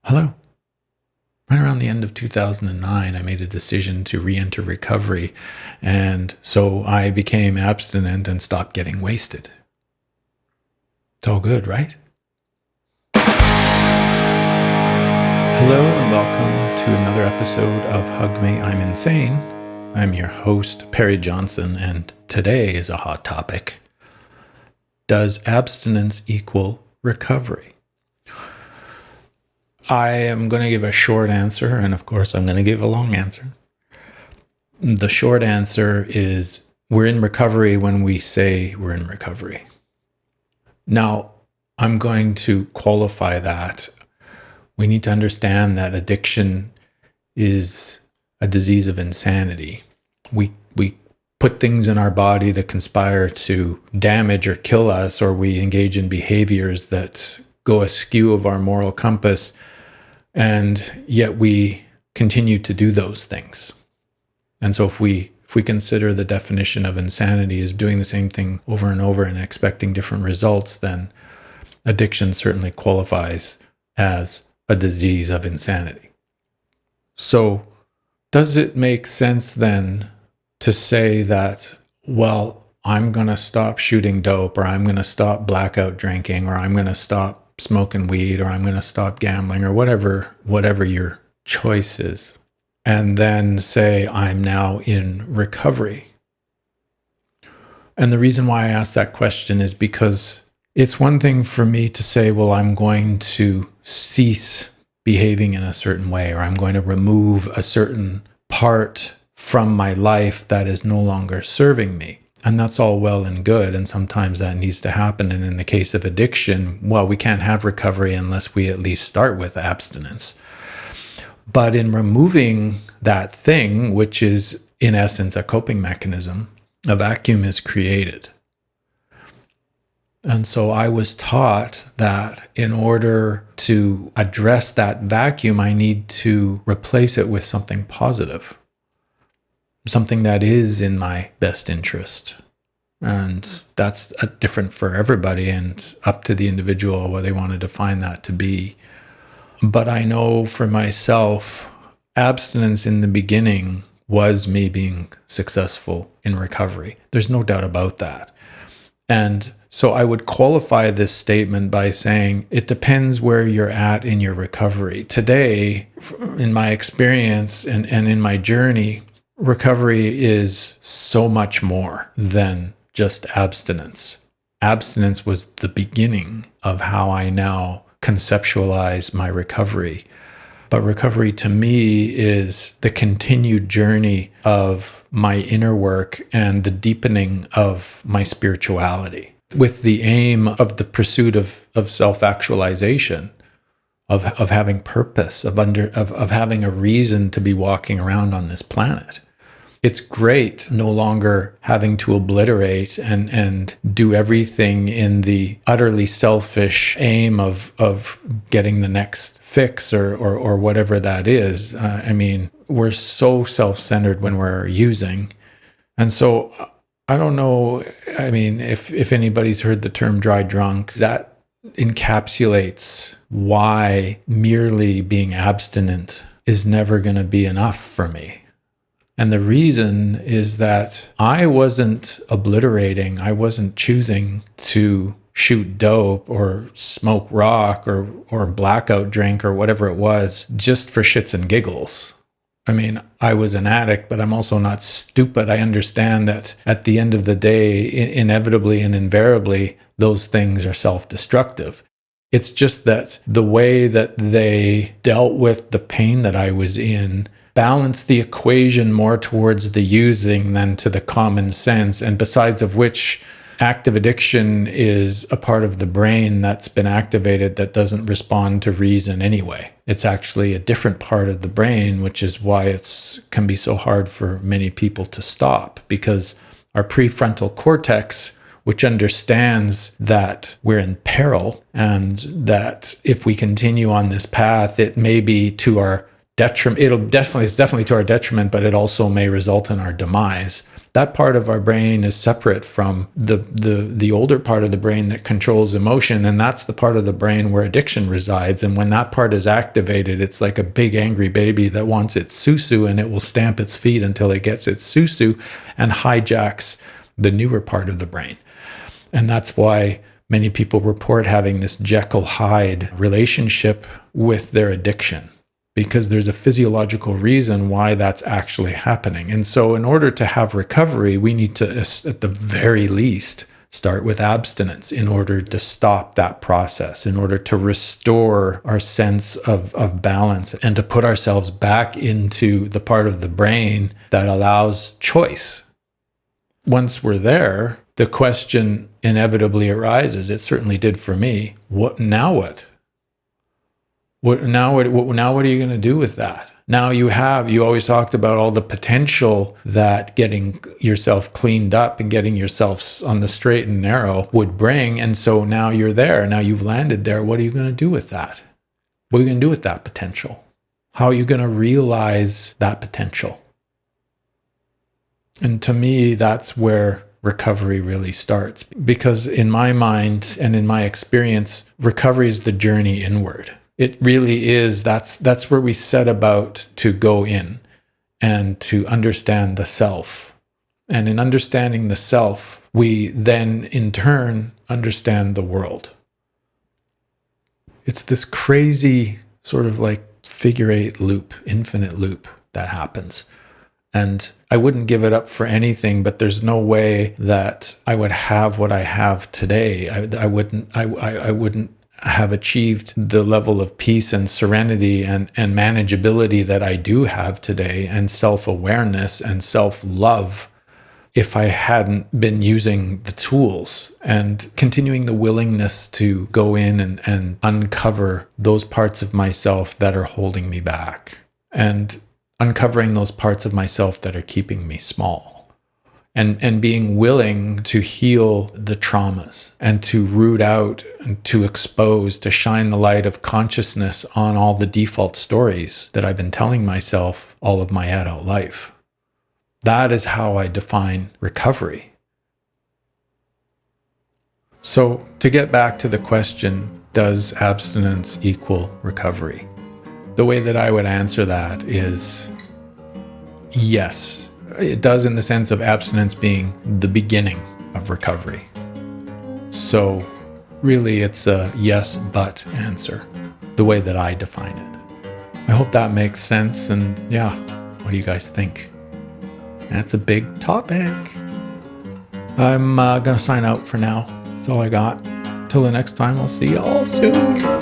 Hello. Right around the end of 2009, I made a decision to re-enter recovery, and so I became abstinent and stopped getting wasted. It's all good, right? Hello and welcome to another episode of Hug Me, I'm Insane. I'm your host, Perry Johnson, and today is a hot topic. Does abstinence equal recovery? I am going to give a short answer, and of course I'm going to give a long answer. The short answer is we're in recovery when we say we're in recovery. Now, I'm going to qualify that. We need to understand that addiction is a disease of insanity. We put things in our body that conspire to damage or kill us, or we engage in behaviors that go askew of our moral compass, and yet we continue to do those things. And so if we consider the definition of insanity as doing the same thing over and over and expecting different results, then addiction certainly qualifies as a disease of insanity. So does it make sense then to say that, well, I'm going to stop shooting dope, or I'm going to stop blackout drinking, or I'm going to stop smoking weed, or I'm going to stop gambling, or whatever your choice is, and then say I'm now in recovery? And the reason why I ask that question is because it's one thing for me to say, well, I'm going to cease behaving in a certain way, or I'm going to remove a certain part from my life that is no longer serving me. And that's all well and good, and sometimes that needs to happen. And in the case of addiction, well, we can't have recovery unless we at least start with abstinence. But in removing that thing, which is in essence a coping mechanism, a vacuum is created. And so I was taught that in order to address that vacuum, I need to replace it with something positive, something that is in my best interest. And that's different for everybody and up to the individual what they want to define that to be. But I know for myself, abstinence in the beginning was me being successful in recovery. There's no doubt about that. And so I would qualify this statement by saying it depends where you're at in your recovery. Today, in my experience and in my journey, recovery is so much more than just abstinence. Abstinence was the beginning of how I now conceptualize my recovery. But recovery to me is the continued journey of my inner work and the deepening of my spirituality, with the aim of the pursuit of self-actualization, of having purpose, of having a reason to be walking around on this planet. It's great no longer having to obliterate and do everything in the utterly selfish aim of getting the next fix or whatever that is. I mean, we're so self-centered when we're using. And so I don't know, I mean, if anybody's heard the term dry drunk, that encapsulates why merely being abstinent is never going to be enough for me. And the reason is that I wasn't obliterating, I wasn't choosing to shoot dope or smoke rock or blackout drink or whatever it was just for shits and giggles. I mean, I was an addict, but I'm also not stupid. I understand that at the end of the day, inevitably and invariably, those things are self-destructive. It's just that the way that they dealt with the pain that I was in balanced the equation more towards the using than to the common sense. And besides of which, active addiction is a part of the brain that's been activated that doesn't respond to reason anyway. It's actually a different part of the brain, which is why it can be so hard for many people to stop, because our prefrontal cortex, which understands that we're in peril and that if we continue on this path, it may be to our detriment. It's definitely to our detriment, but it also may result in our demise. That part of our brain is separate from the older part of the brain that controls emotion, and that's the part of the brain where addiction resides. And when that part is activated, it's like a big angry baby that wants its susu, and it will stamp its feet until it gets its susu and hijacks the newer part of the brain. And that's why many people report having this Jekyll-Hyde relationship with their addiction, because there's a physiological reason why that's actually happening. And so in order to have recovery, we need to, at the very least, start with abstinence in order to stop that process, in order to restore our sense of balance and to put ourselves back into the part of the brain that allows choice. Once we're there, the question inevitably arises. It certainly did for me. What now? What now? What are you going to do with that? Now you always talked about all the potential that getting yourself cleaned up and getting yourself on the straight and narrow would bring. And so now you're there. Now you've landed there. What are you going to do with that? What are you going to do with that potential? How are you going to realize that potential? And to me, that's where recovery really starts. Because in my mind and in my experience, recovery is the journey inward. It really is. That's where we set about to go in and to understand the self. And in understanding the self, we then in turn understand the world. It's this crazy sort of like figure eight loop, infinite loop that happens. And I wouldn't give it up for anything, but there's no way that I would have what I have today. I wouldn't have achieved the level of peace and serenity and manageability that I do have today, and self-awareness and self-love, if I hadn't been using the tools and continuing the willingness to go in and uncover those parts of myself that are holding me back, and uncovering those parts of myself that are keeping me small, and being willing to heal the traumas and to root out and to expose, to shine the light of consciousness on all the default stories that I've been telling myself all of my adult life. That is how I define recovery. So to get back to the question, does abstinence equal recovery? The way that I would answer that is yes. It does, in the sense of abstinence being the beginning of recovery. So really it's a yes, but answer, the way that I define it. I hope that makes sense. And yeah, what do you guys think? That's a big topic. I'm going to sign out for now. That's all I got. Till the next time, I'll see y'all soon.